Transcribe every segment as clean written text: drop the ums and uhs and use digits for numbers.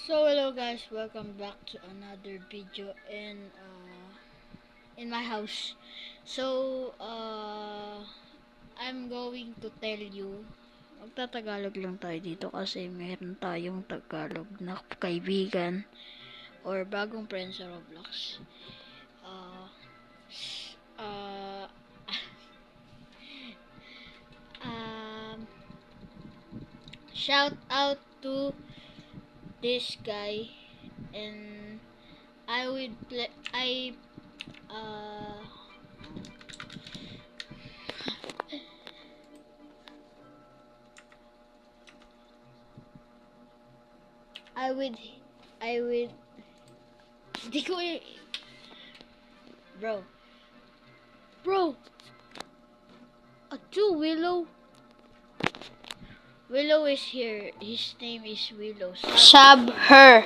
So hello guys, welcome back to another video in my house. So I'm going to tell you, magtatagalog lang tayo dito kasi meron tayong Tagalog na kaibigan or bagong friend sa Roblox. Uh, uh, um, Shout out to this guy, and I would play uh I would I would di ko bro bro two Willow is here. His name is Willow. Sub her.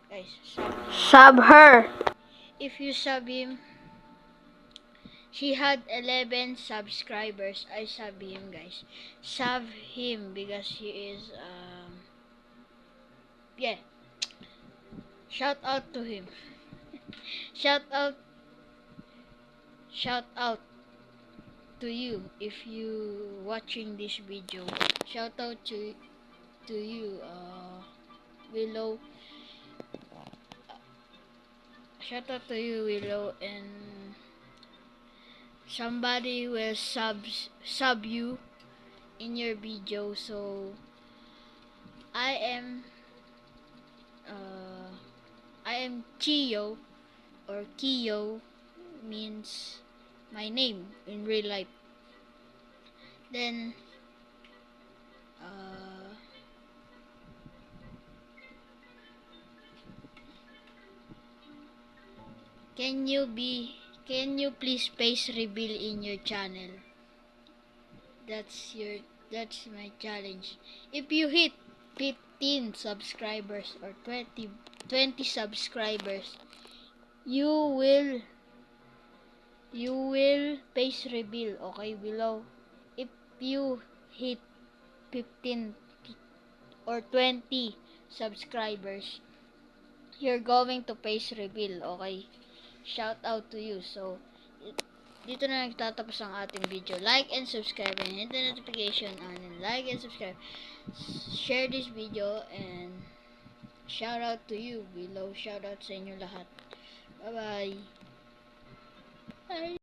Guys, sub him. Sub her. If you sub him, he had 11 subscribers. I sub him, guys. Sub him because he is yeah. Shout out to him. shout out shout out to you if you watching this video. Shout out to you, Willow. Shout out to you, Willow, and somebody will sub you in your video. So I am Chio, or Kyo means my name in real life. Then can you please face reveal in your channel? That's my challenge. If you hit 15 subscribers or 20 subscribers, you will face reveal, okay, below. If you hit 15 or 20 subscribers, you're going to face reveal, okay? Shout out to you. So dito na nagtatapos ang ating video. Like and subscribe and hit the notification on, and like and subscribe. Share this video and shout out to you below. Shout out sa inyo lahat. Bye bye. Bye.